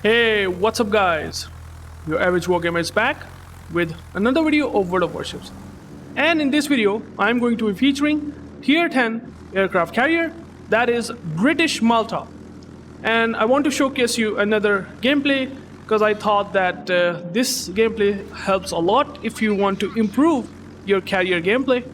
Hey, what's up guys? UrAvgWarGamer is back with another video of World of Warships. And in this video, I'm going to be featuring Tier 10 aircraft carrier, that is British Malta. And I want to showcase you another gameplay because I thought that this gameplay helps a lot if you want to improve your carrier gameplay.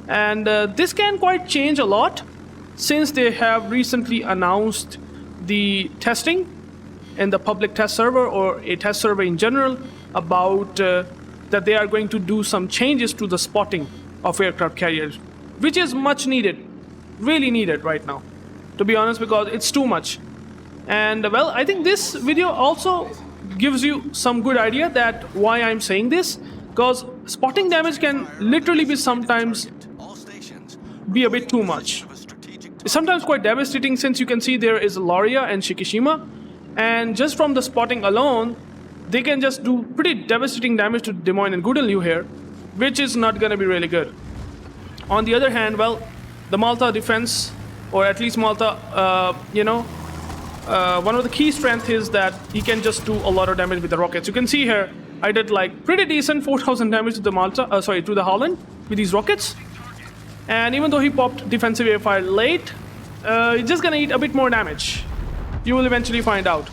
And this can quite change a lot since they have recently announced the testing in the public test server or a test server in general about that they are going to do some changes to the spotting of aircraft carriers, which is much needed, really needed right now, to be honest, because it's too much. And well, I think this video also gives you some good idea that why I'm saying this, because spotting damage can literally be sometimes be a bit too much. It's sometimes quite devastating since you can see there is Laria and Shikishima, and just from the spotting alone they can just do pretty devastating damage to Des Moines and Goudeleu here, which is not gonna be really good. On the other hand, well, the Malta defense, or at least Malta, one of the key strengths is that he can just do a lot of damage with the rockets. You can see here I did like pretty decent 4,000 damage to the to the Holland with these rockets. And even though he popped defensive airfire late, he's just gonna eat a bit more damage. You will eventually find out.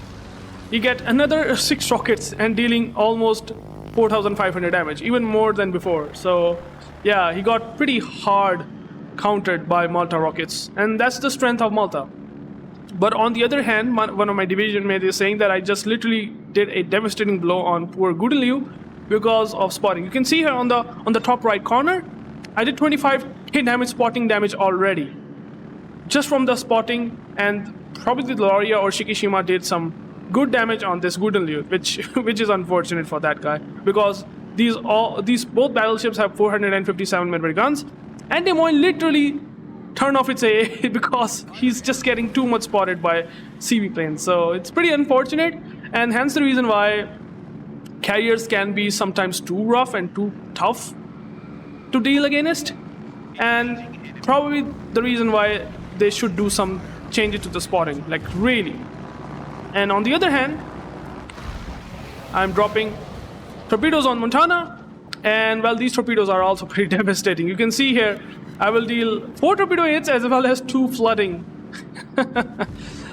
You get another 6 rockets and dealing almost 4,500 damage, even more than before. So yeah, he got pretty hard countered by Malta rockets, and that's the strength of Malta. But on the other hand, one of my division mates is saying that I just literally did a devastating blow on poor Goudeleu because of spotting. You can see here on the top right corner, I did 25 hit damage spotting damage already, just from the spotting, and probably the Laria or Shikishima did some good damage on this Goudeleu, which is unfortunate for that guy, because these both battleships have 457 midway guns, and Des Moines literally turned off its AA because he's just getting too much spotted by CV planes. So it's pretty unfortunate, and hence the reason why carriers can be sometimes too rough and too tough to deal against, and probably the reason why they should do some changes to the spotting, like really. And on the other hand, I'm dropping torpedoes on Montana, and well, these torpedoes are also pretty devastating. You can see here I will deal 4 torpedo hits as well as 2 flooding.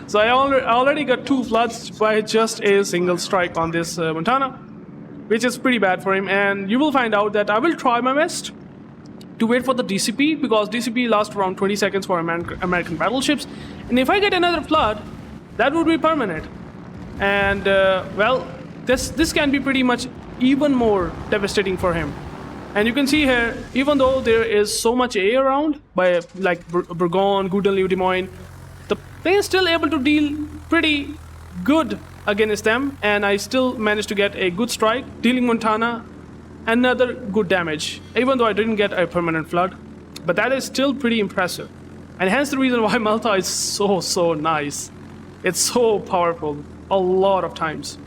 So I already got 2 floods by just a single strike on this Montana, which is pretty bad for him. And you will find out that I will try my best to wait for the DCP, because DCP lasts around 20 seconds for American battleships, and if I get another flood, that would be permanent. And well, this can be pretty much even more devastating for him. And you can see here, even though there is so much A around by like Bourgogne, Goudeleu, Des Moines, the plane is still able to deal pretty good against them, and I still managed to get a good strike, dealing Montana another good damage, even though I didn't get a permanent flood. But that is still pretty impressive, and hence the reason why Malta is so nice. It's so powerful a lot of times.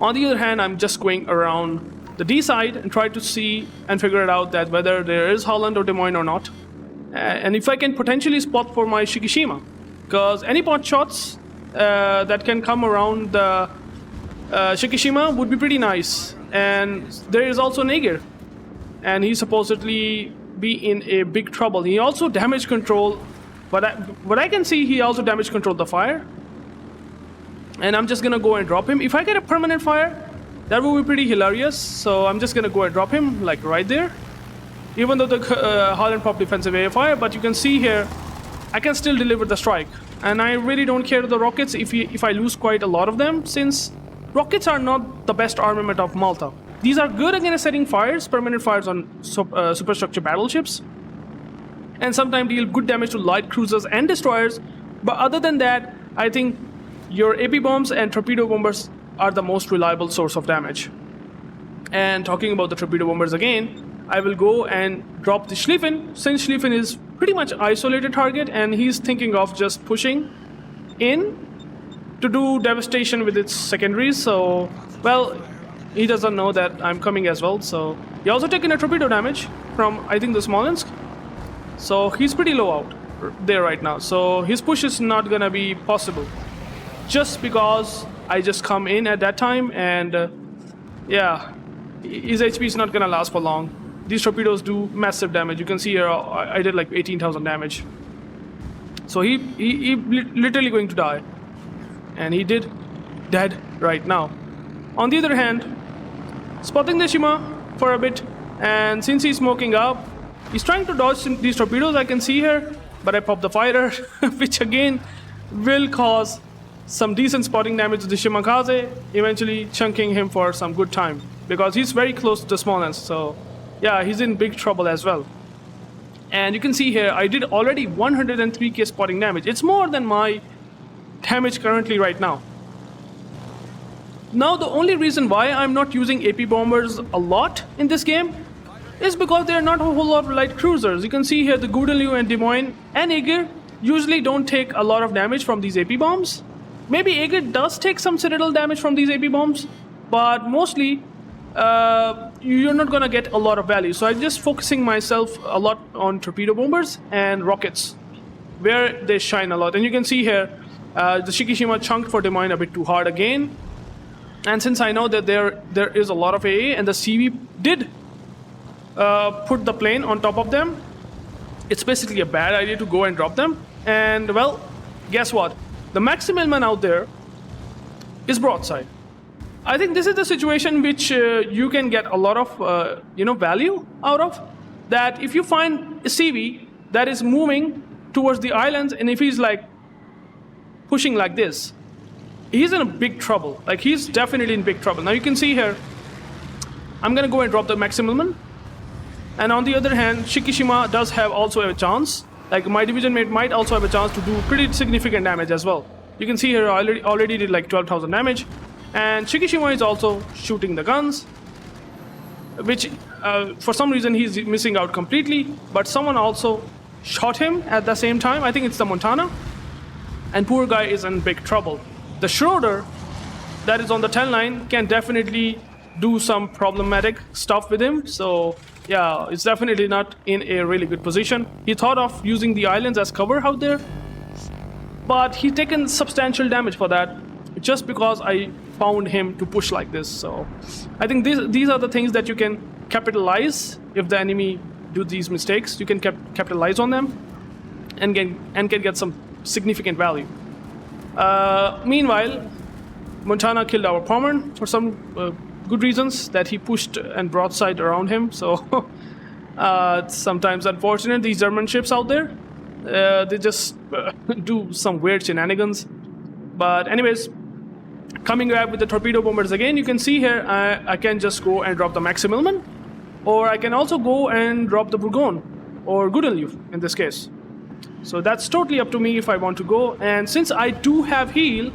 On the other hand, I'm just going around the D side and try to see and figure it out that whether there is Holland or Des Moines or not, and if I can potentially spot for my Shikishima, because any pot shots that can come around the Shikishima would be pretty nice. And there is also Nager, and he supposedly be in a big trouble. He also damage control, but what I can see, he also damage controlled the fire. And I'm just gonna go and drop him. If I get a permanent fire, that would be pretty hilarious. So I'm just gonna go and drop him like right there, even though the Holland popped defensive air fire. But you can see here I can still deliver the strike, and I really don't care the rockets if I lose quite a lot of them, since rockets are not the best armament of Malta. These are good against setting fires, permanent fires on superstructure battleships, and sometimes deal good damage to light cruisers and destroyers. But other than that, I think your AP bombs and torpedo bombers are the most reliable source of damage. And talking about the torpedo bombers again, I will go and drop the Schlieffen, since Schlieffen is pretty much isolated target, and he's thinking of just pushing in to do devastation with its secondaries. So, well, he doesn't know that I'm coming as well. So he also taken a torpedo damage from, I think, the Smolensk. So he's pretty low out. there right now. So his push is not gonna be possible. Just because I just come in at that time, and yeah, his HP is not gonna last for long. These torpedoes do massive damage. You can see here I did like 18,000 damage. So he literally going to die, and he did dead right now. On the other hand, spotting the Shima for a bit, and since he's smoking up, he's trying to dodge these torpedoes I can see here, but I popped the fighter, which again will cause some decent spotting damage to the Shimakaze, eventually chunking him for some good time, because he's very close to the Smolensk, so yeah, he's in big trouble as well. And you can see here, I did already 103k spotting damage. It's more than my damage currently right now. Now, the only reason why I'm not using AP bombers a lot in this game is because there are not a whole lot of light cruisers. You can see here the Goudenliu and Des Moines and Aegir usually don't take a lot of damage from these AP bombs. Maybe Aegir does take some Citadel damage from these AP bombs, but mostly you're not gonna get a lot of value. So I'm just focusing myself a lot on torpedo bombers and rockets, where they shine a lot. And you can see here, the Shikishima chunked for Des Moines a bit too hard again. And since I know that there is a lot of AA, and the CV did put the plane on top of them, it's basically a bad idea to go and drop them. And well, guess what? The Maximilian out there is broadside. I think this is the situation which you can get a lot of value out of. That if you find a CV that is moving towards the islands, and if he's like pushing like this, he's in a big trouble. Like, he's definitely in big trouble. Now you can see here, I'm gonna go and drop the Maximilian. And on the other hand, Shikishima does have also a chance. Like, my division mate might also have a chance to do pretty significant damage as well. You can see here I already did like 12,000 damage. And Shikishima is also shooting the guns, which for some reason he's missing out completely. But someone also shot him at the same time. I think it's the Montana. And poor guy is in big trouble. The Schroeder that is on the 10 line can definitely do some problematic stuff with him. So yeah, it's definitely not in a really good position. He thought of using the islands as cover out there, but he taken substantial damage for that, just because I found him to push like this. So I think these are the things that you can capitalize if the enemy do these mistakes. You can capitalize on them and can get some significant value. Meanwhile, Montana killed our Pommern for some good reasons, that he pushed and broadside around him. So it's sometimes unfortunate, these German ships out there, they just do some weird shenanigans. But anyways, coming back with the torpedo bombers again, you can see here I can just go and drop the Maximilian, or I can also go and drop the Bourgogne or Goudenliu in this case. So that's totally up to me if I want to go. And since I do have heal,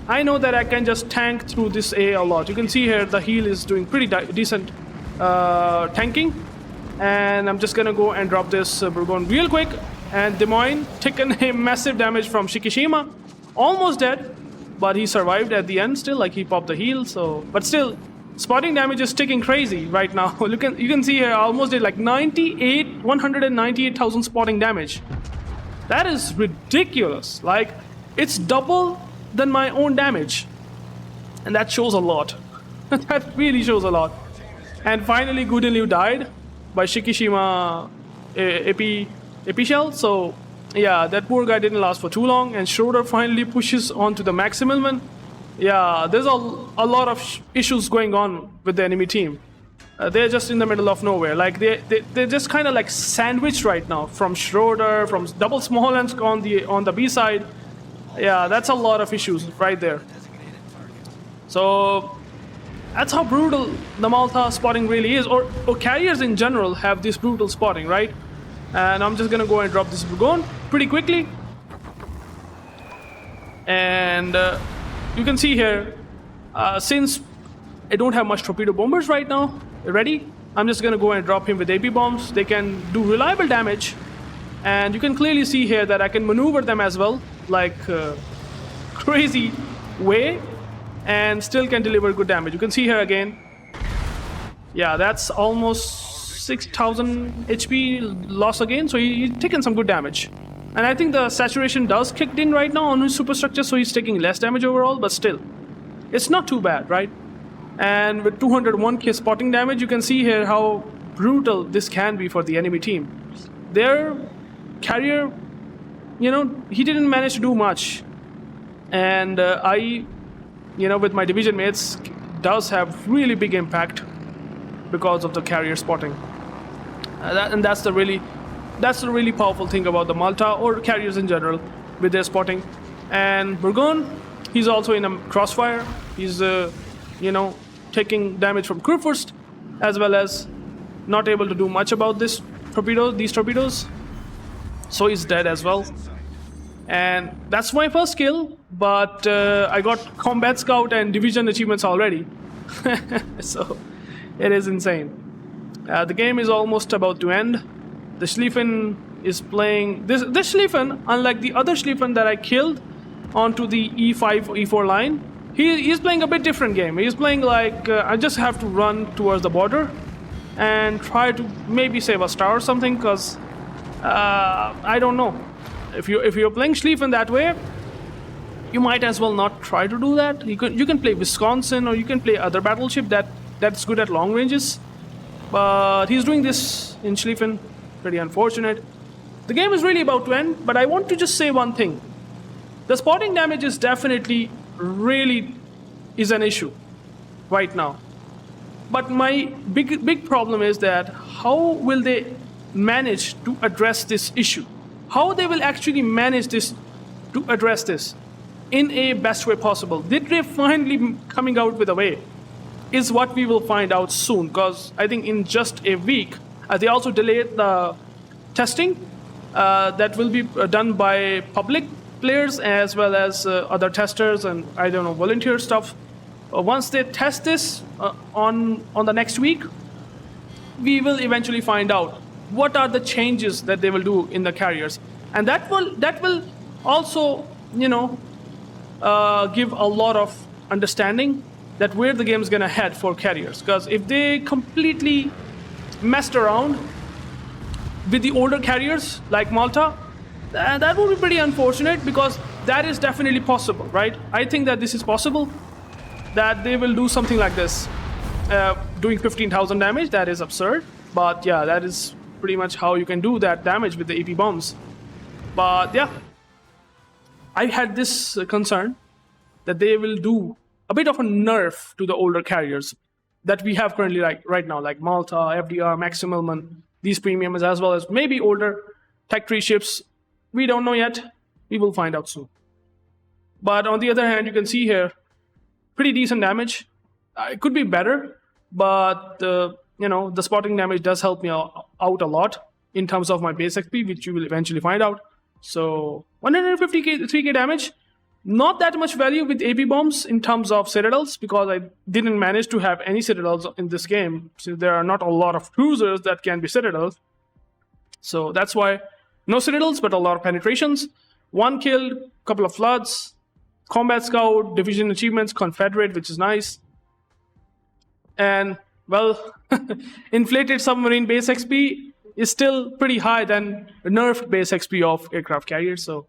I know that I can just tank through this A lot. You can see here the heal is doing pretty decent tanking. And I'm just gonna go and drop this Bourgogne real quick. And Des Moines taken a massive damage from Shikishima. Almost dead, but he survived at the end still, like he popped the heal. So, but still, spotting damage is ticking crazy right now. You can see here I almost did like 198,000 spotting damage. That is ridiculous. Like, it's double than my own damage, and that shows a lot. That really shows a lot. And finally, Goudenliu died by Shikishima AP shell. So yeah, that poor guy didn't last for too long. And Schroeder finally pushes onto the Maximilian. Yeah, there's a lot of issues going on with the enemy team. They're just in the middle of nowhere. Like they're just kind of like sandwiched right now, from Schroeder, from double Smolensk on the B side. Yeah, that's a lot of issues right there. So that's how brutal the Malta spotting really is, or carriers in general have this brutal spotting, right? And I'm just gonna go and drop this Bourgogne pretty quickly. And you can see here, since I don't have much torpedo bombers right now ready, I'm just gonna go and drop him with AP bombs. They can do reliable damage, and you can clearly see here that I can maneuver them as well, like crazy way, and still can deliver good damage. You can see here again, yeah, that's almost 6,000 HP loss again, so he's taken some good damage. And I think the saturation does kicked in right now on his superstructure, so he's taking less damage overall, but still, it's not too bad, right? And with 201k spotting damage, you can see here how brutal this can be for the enemy team. Their carrier, he didn't manage to do much. And I, with my division mates, does have really big impact because of the carrier spotting. That's the really powerful thing about the Malta or carriers in general with their spotting. And Burgon, he's also in a crossfire. He's taking damage from Kurfürst, as well as not able to do much about these torpedoes. So he's dead as well. And that's my first kill, but I got combat scout and division achievements already. So it is insane. The game is almost about to end. The Schlieffen is playing this Schlieffen, unlike the other Schlieffen that I killed onto the E5 E4 line. He's playing a bit different game. He's playing like I just have to run towards the border and try to maybe save a star or something, because I don't know. If you're playing Schlieffen that way, you might as well not try to do that. You can play Wisconsin, or you can play other battleship that's good at long ranges. But he's doing this in Schlieffen. Pretty unfortunate. The game is really about to end, but I want to just say one thing. The spotting damage is definitely really is an issue right now. But my big problem is that how will they manage to address this issue? How they will actually manage this to address this in a best way possible? Did they finally coming out with a way? Is what we will find out soon, because I think in just a week they also delayed the testing that will be done by public players as well as other testers and volunteer stuff. Once they test this on the next week, we will eventually find out what are the changes that they will do in the carriers, and that will also give a lot of understanding that where the game is gonna head for carriers. Because if they completely messed around with the older carriers like Malta, that would be pretty unfortunate, because that is definitely possible, right? I think that this is possible, that they will do something like this, doing 15,000 damage. That is absurd, but yeah, that is pretty much how you can do that damage with the AP bombs. But yeah, I had this concern that they will do a bit of a nerf to the older carriers that we have currently right now, like Malta, FDR, Maximilian, these premiums, as well as maybe older Tech 3 ships. We don't know yet. We will find out soon. But on the other hand, you can see here, pretty decent damage. It could be better, but the spotting damage does help me out a lot in terms of my base XP, which you will eventually find out. So 153k damage. Not that much value with AP bombs in terms of citadels, because I didn't manage to have any citadels in this game. So there are not a lot of cruisers that can be citadels. So that's why no citadels, but a lot of penetrations. 1 kill, couple of floods, combat scout, division achievements, Confederate, which is nice. And well, inflated submarine base XP is still pretty high than nerfed base XP of aircraft carriers. So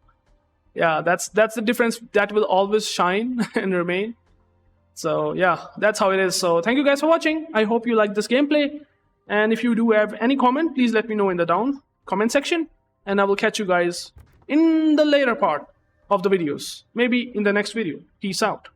yeah, that's the difference that will always shine and remain. So yeah, that's how it is. So thank you guys for watching. I hope you like this gameplay. And if you do have any comment, please let me know in the down comment section. And I will catch you guys in the later part of the videos. Maybe in the next video. Peace out.